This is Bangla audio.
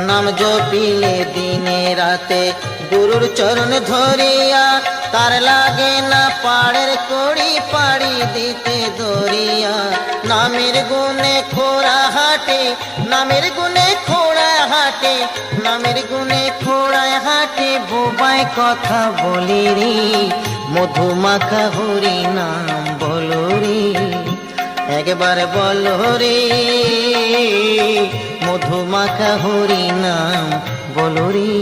নাম জপিলে দিনে রাতে গুরুর চরণ ধরিয়া, তার লাগে না পাড়ের কড়ি পাড়ি দিতে দরিয়া। নামের গুণে খোড়া হাটে, নামের গুণে খোড়া হাটে, নামের গুণে খোড়া হাটে, বোবায় কথা বলি রে, মধুমাখা হরি নাম বলো রে, একবার বলো রে, মধুমাখা হরি নাম বলো রে।